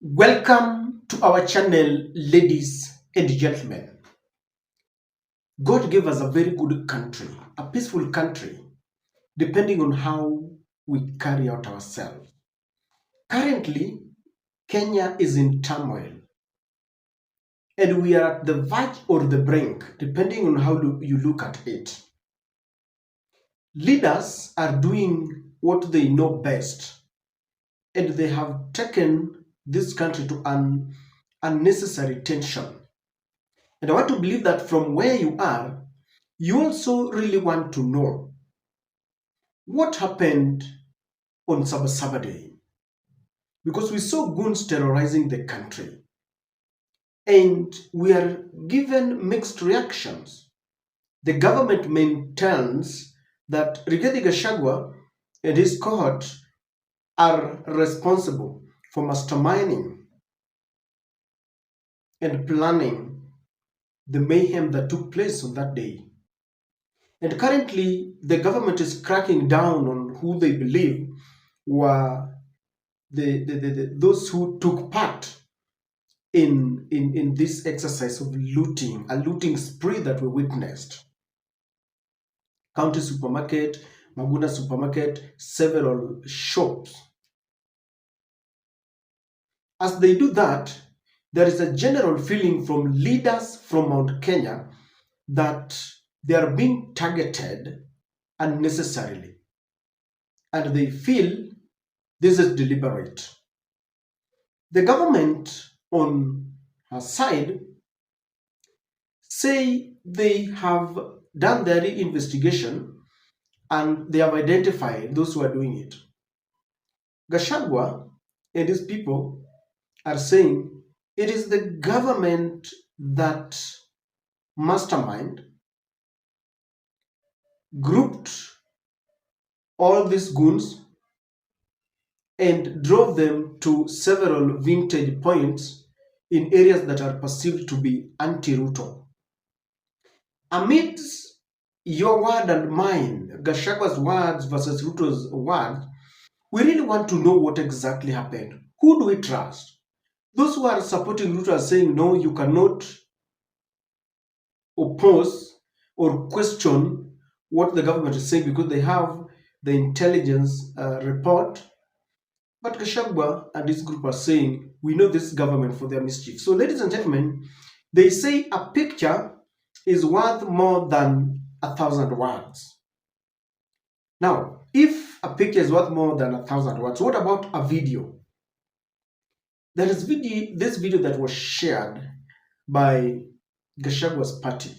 Welcome to our channel, ladies and gentlemen. God gave us a very good country, a peaceful country, depending on how we carry out ourselves. Currently, Kenya is in turmoil, and we are at the verge or the brink, depending on how you look at it. Leaders are doing what they know best, and they have taken this country to an unnecessary tension. And I want to believe that from where you are, you also really want to know what happened on Sabasaba Day. Because we saw goons terrorizing the country. And we are given mixed reactions. The government maintains that Rigathi Gachagua and his cohort are responsible for masterminding and planning the mayhem that took place on that day. And currently, the government is cracking down on who they believe were those who took part in this exercise of looting, a looting spree that we witnessed. County supermarket, Magunas supermarket, several shops. As they do that, there is a general feeling from leaders from Mount Kenya that they are being targeted unnecessarily, and they feel this is deliberate. The government on her side say they have done their investigation and they have identified those who are doing it. Gachagua and his people are saying it is the government that mastermind grouped all these goons and drove them to several vintage points in areas that are perceived to be anti-Ruto. Amidst your word and mine, Gachagua's words versus Ruto's words, we really want to know what exactly happened. Who do we trust? Those who are supporting Ruto are saying, no, you cannot oppose or question what the government is saying because they have the intelligence report. But Gachagua and this group are saying, we know this government for their mischief. So, ladies and gentlemen, they say a picture is worth more than 1,000 words. Now, if a picture is worth more than 1,000 words, what about a video? There is this video that was shared by Gachagua's party,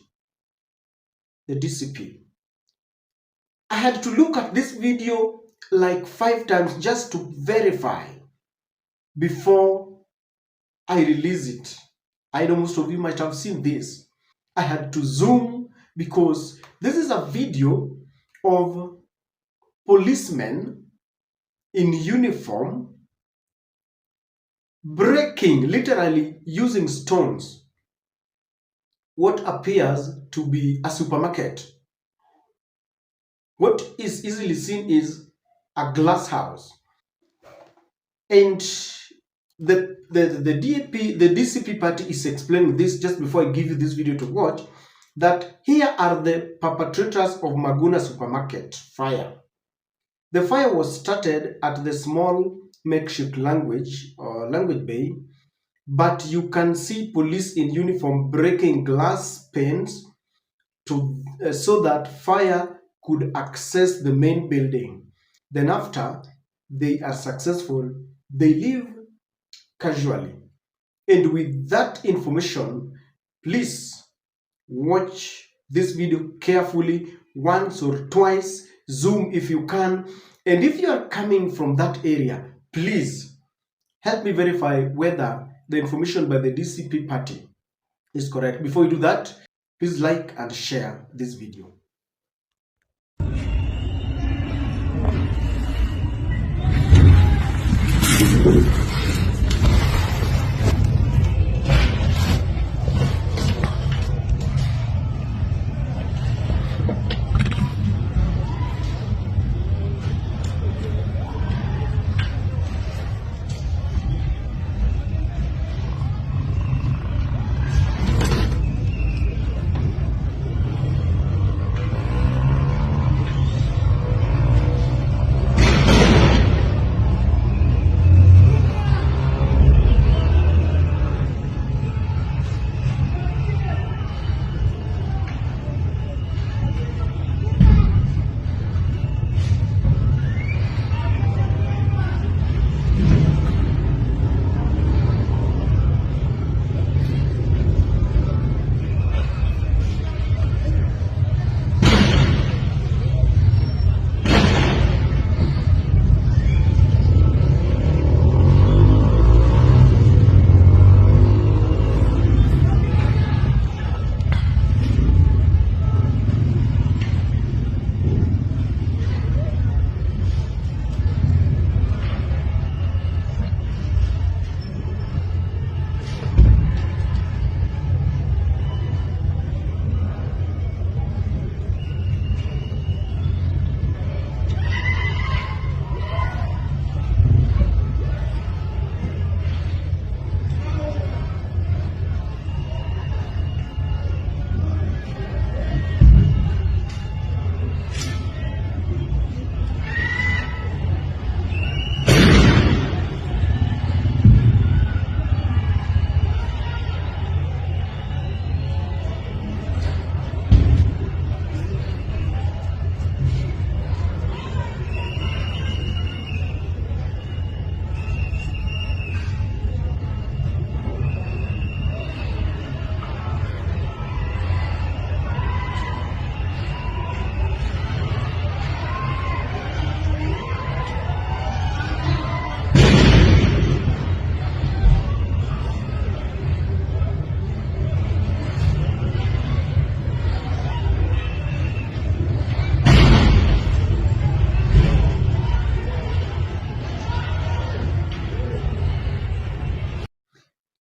the DCP. I had to look at this video like 5 times just to verify before I release it. I know most of you might have seen this. I had to zoom because this is a video of policemen in uniform breaking, literally using stones, what appears to be a supermarket. What is easily seen is a glass house. And the DCP party is explaining this just before I give you this video to watch, that here are the perpetrators of Magunas supermarket fire. The fire was started at the small makeshift language bay, but you can see police in uniform breaking glass panes so that fire could access the main building. Then after they are successful, they leave casually. And with that information, please watch this video carefully, once or twice, zoom if you can. And if you are coming from that area, please help me verify whether the information by the DCP party is correct. Before you do that, please like and share this video.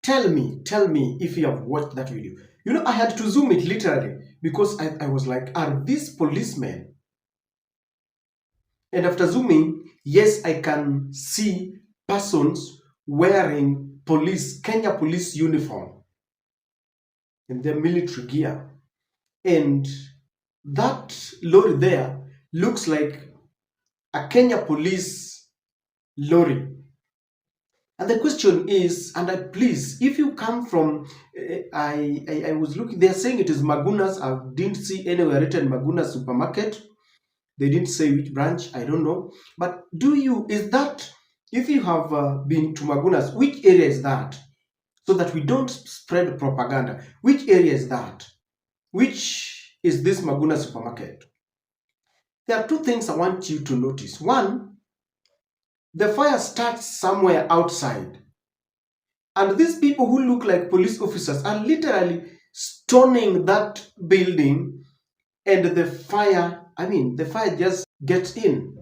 Tell me if you have watched that video. You know, I had to zoom it literally because I was like, are these policemen? And after zooming, yes, I can see persons wearing Kenya police uniform in their military gear. And that lorry there looks like a Kenya police lorry. And the question is, and please, if you come from, I was looking, they're saying it is Magunas. I didn't see anywhere written Magunas supermarket. They didn't say which branch, I don't know. But if you have been to Magunas, which area is that? So that we don't spread propaganda. Which area is that? Which is this Maguna supermarket? There are two things I want you to notice. One, the fire starts somewhere outside. And these people who look like police officers are literally stoning that building, and the fire just gets in.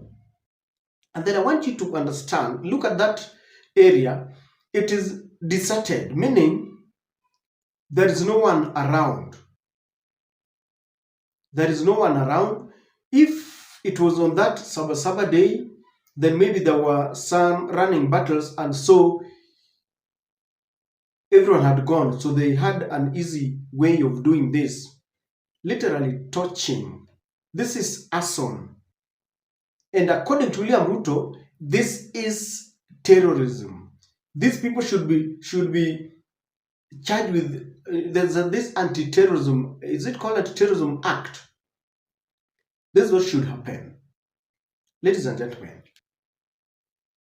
And then I want you to understand, look at that area. It is deserted, meaning there is no one around. There is no one around. If it was on that Sabasaba day, then maybe there were some running battles, and so everyone had gone. So they had an easy way of doing this. Literally torching. This is arson. And according to William Ruto, this is terrorism. These people should be charged with this anti-terrorism. Is it called a terrorism act? This is what should happen. Ladies and gentlemen,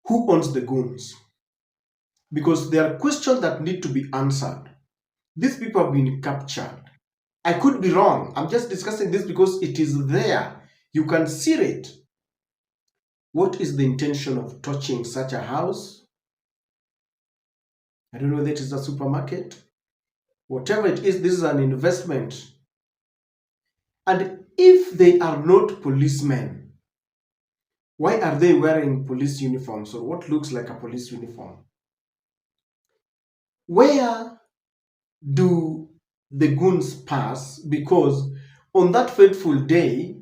who owns the goons? Because there are questions that need to be answered. These people have been captured. I could be wrong. I'm just discussing this because it is there. You can see it. What is the intention of touching such a house? I don't know whether it is a supermarket. Whatever it is, this is an investment. And if they are not policemen, why are they wearing police uniforms or what looks like a police uniform? Where do the goons pass? Because on that fateful day,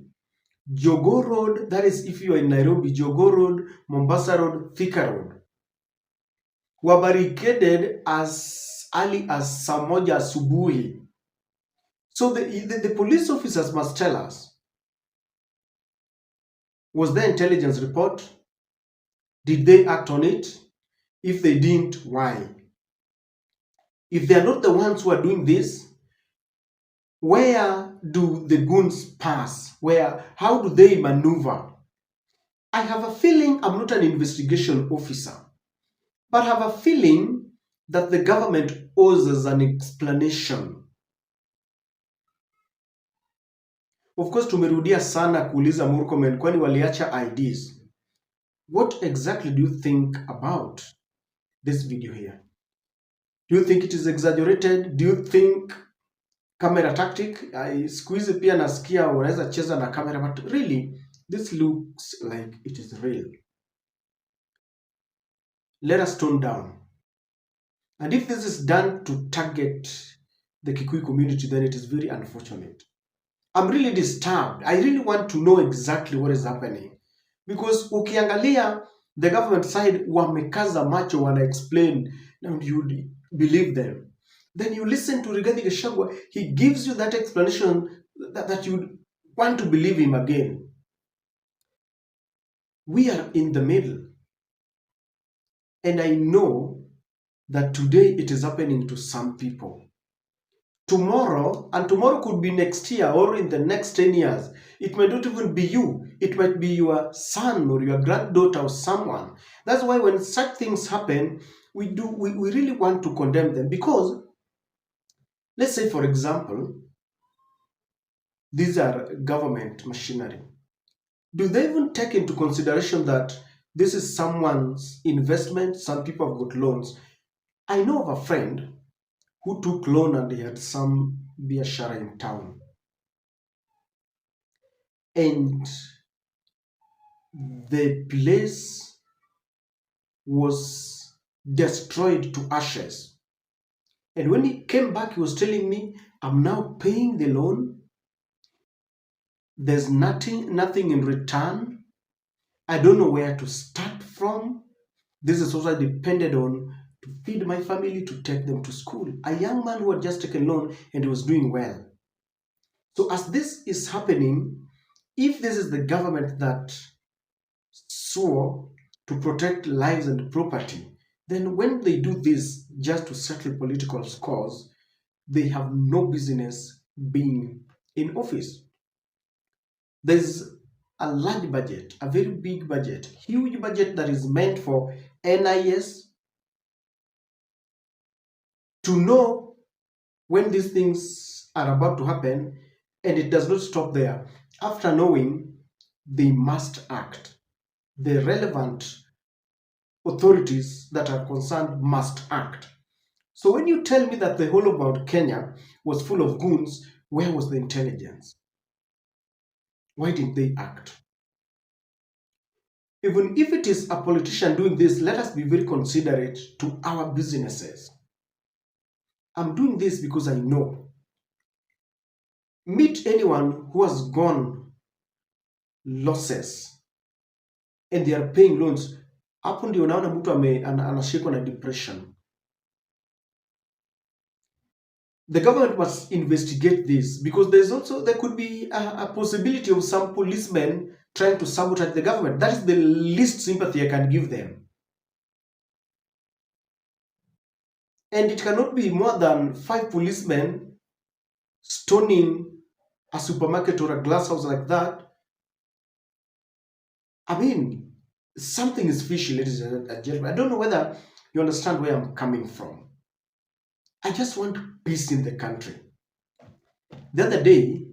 Jogoo Road, that is if you are in Nairobi, Jogoo Road, Mombasa Road, Thika Road, were barricaded as early as saa moja asubuhi. So the police officers must tell us, was there intelligence report? Did they act on it? If they didn't, why? If they are not the ones who are doing this, where do the goons pass? How do they maneuver? I have a feeling, I'm not an investigation officer, but I have a feeling that the government owes us an explanation. Of course, tumerudia sana kuuliza Murkomen kwani waliacha IDs. What exactly do you think about this video here? Do you think it is exaggerated? Do you think camera tactic? Siku hizi pia nasikia wanaweza cheza na camera, but really this looks like it is real. Let us tone down. And if this is done to target the Kikuyu community, then it is very unfortunate. I'm really disturbed. I really want to know exactly what is happening. Because ukiangalia the government side wamekaza macho wana explain and you believe them. Then you listen to Rigathi Gachagua, he gives you that explanation that you want to believe him again. We are in the middle. And I know that today it is happening to some people. Tomorrow, and tomorrow could be next year or in the next 10 years, it might not even be you. It might be your son or your granddaughter or someone. That's why when such things happen, we really want to condemn them. Because, let's say for example, these are government machinery. Do they even take into consideration that this is someone's investment? Some people have got loans. I know of a friend who took loan and he had some biashara in town. And the place was destroyed to ashes. And when he came back, he was telling me, I'm now paying the loan. There's nothing in return. I don't know where to start from. This is also depended on to feed my family, to take them to school. A young man who had just taken loan and he was doing well. So as this is happening, if this is the government that swore to protect lives and property, then when they do this just to settle political scores, they have no business being in office. There's a large budget, a very big budget, huge budget that is meant for NIS to know when these things are about to happen, and it does not stop there. After knowing, they must act. The relevant authorities that are concerned must act. So when you tell me that the whole about Kenya was full of goons, where was the intelligence? Why didn't they act? Even if it is a politician doing this, let us be very considerate to our businesses. I'm doing this because I know. Meet anyone who has gone losses and they are paying loans. Hapo ndio unaona mtu anashikwa na depression. The government must investigate this, because there could be a possibility of some policemen trying to sabotage the government. That is the least sympathy I can give them. And it cannot be more than 5 policemen stoning a supermarket or a glass house like that. I mean, something is fishy, ladies and gentlemen. I don't know whether you understand where I'm coming from. I just want peace in the country. The other day,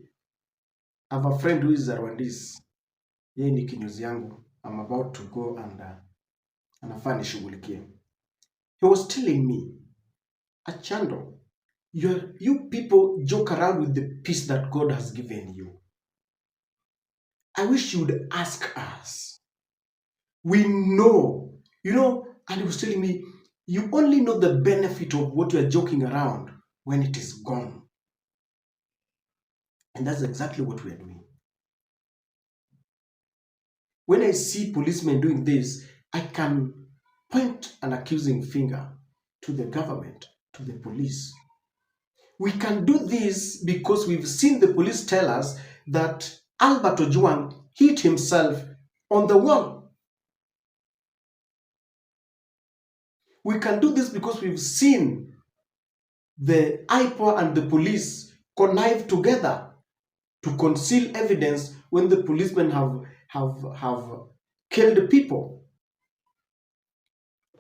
I have a friend who is a Rwandese. Yeye ni kinyozi yangu. I'm about to go and anafaa nishughulikie. He was telling me, Achando, you people joke around with the peace that God has given you. I wish you would ask us. We know, and he was telling me, you only know the benefit of what you are joking around when it is gone. And that's exactly what we are doing. When I see policemen doing this, I can point an accusing finger to the government, to the police. We can do this because we've seen the police tell us that Albert Ojwang hit himself on the wall. We can do this because we've seen the IPOA and the police connive together to conceal evidence when the policemen have killed people.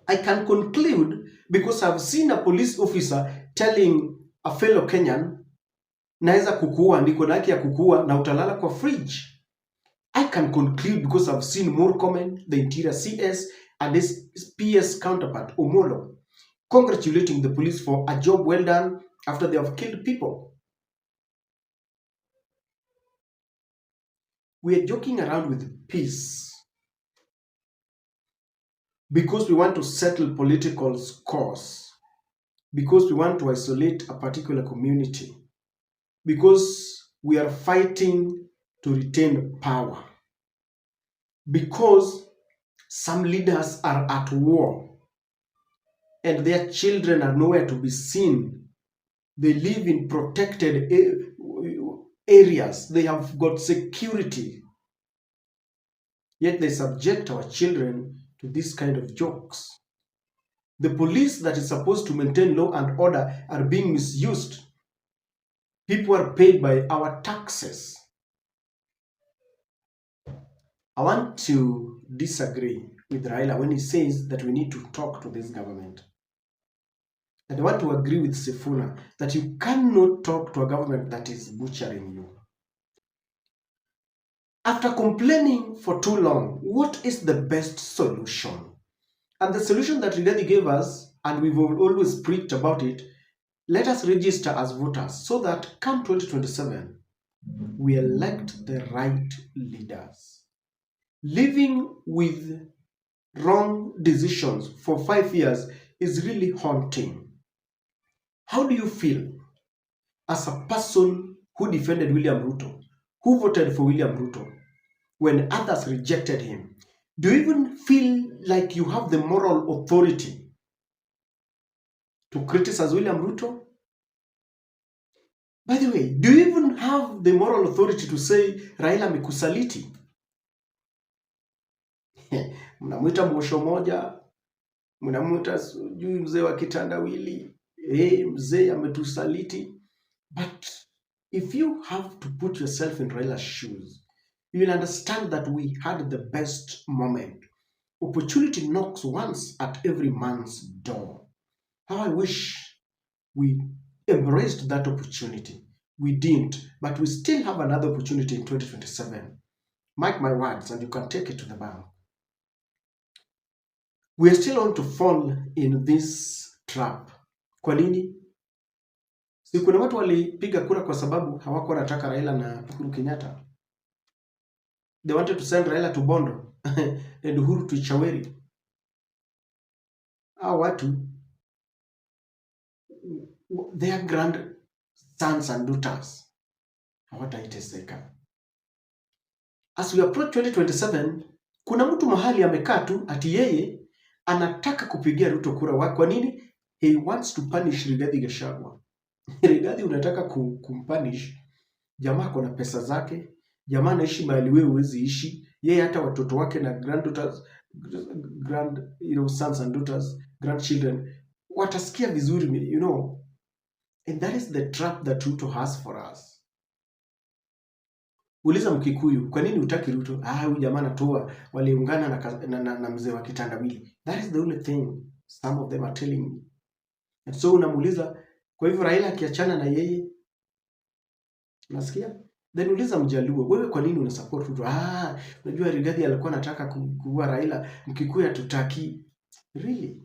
I can conclude because I've seen a police officer telling a fellow Kenyan, naweza kukuua, niko na haki ya kukuua na utalala kwa fridge. I can conclude because I've seen Murkomen, the interior CS, and his PS counterpart, Omolo, congratulating the police for a job well done after they have killed people. We are joking around with peace because we want to settle political scores, because we want to isolate a particular community, because we are fighting to retain power, because some leaders are at war and their children are nowhere to be seen. They live in protected areas. They have got security. Yet they subject our children to this kind of jokes. The police that is supposed to maintain law and order are being misused. People are paid by our taxes. I want to disagree with Raila when he says that we need to talk to this government. And I want to agree with Sifuna that you cannot talk to a government that is butchering you. After complaining for too long, what is the best solution? And the solution that Rigathi gave us, and we've always preached about it, let us register as voters so that come 2027, we elect the right leaders. Living with wrong decisions for 5 years is really haunting. How do you feel as a person who defended William Ruto, who voted for William Ruto, when others rejected him? Do you even feel like you have the moral authority to criticize William Ruto? By the way, do you even have the moral authority to say Raila amekusaliti? Mnamwita mwosho moja, mnamwita sijui mzee wa kitandawili, mzee ametusaliti. But if you have to put yourself in Raila's shoes, you will understand that we had the best moment. Opportunity knocks once at every man's door. How I wish we embraced that opportunity. We didn't, but we still have another opportunity in 2027. Mark my words, and you can take it to the bank. We are still on to fall in this trap. Kwa nini? Si kuna watu walipiga kura kwa sababu hawakuwa wanataka Raila na Uhuru Kenyatta. They wanted to send Raila to Bondo and Uhuru to Chaweri. Hao watu, their grandsons and daughters hawataiteseka. As we approach 2027, kuna mtu mahali amekaa tu ati yeye anataka kupigia Ruto kura. Kwa nini? He wants to punish Rigathi Gachagua. Rigathi unataka kumpunish. Jamaa kuna pesa zake, jamaa anaishi mahali wewe huwezi ishi, yeye hata watoto wake na granddaughters, sons and daughters, grandchildren watasikia vizuri, and that is the trap that Ruto has for us. Uliza Mkikuyu, kwa nini hutaki Ruto? Huyu jamaa anatoa, waliungana na mzee wa kitandawili. That is the only thing some of them are telling me. And so unamuuliza, kwa hivyo Raila akiachana na yeye, unasikia? Then uliza Mjaluo, wewe kwa nini unasupport Ruto? Unajua Rigathi alikuwa anataka kuua Raila, Mkikuyu hatutaki. Really?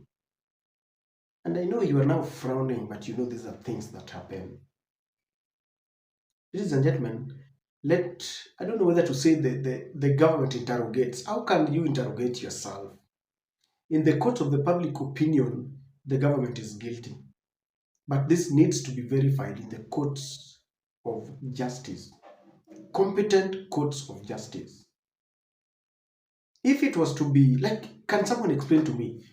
And I know you are now frowning, but you know these are things that happen. Ladies and gentlemen, I don't know whether to say the government interrogates. How can you interrogate yourself? In the court of the public opinion, the government is guilty. But this needs to be verified in the courts of justice. Competent courts of justice. If it was to be, can someone explain to me?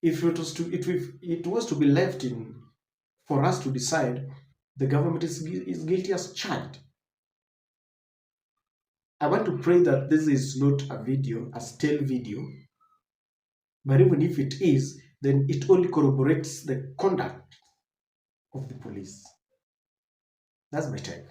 If it was to be left for us to decide, the government is guilty as charged. I want to pray that this is not a stale video, but even if it is, then it only corroborates the conduct of the police. That's my take.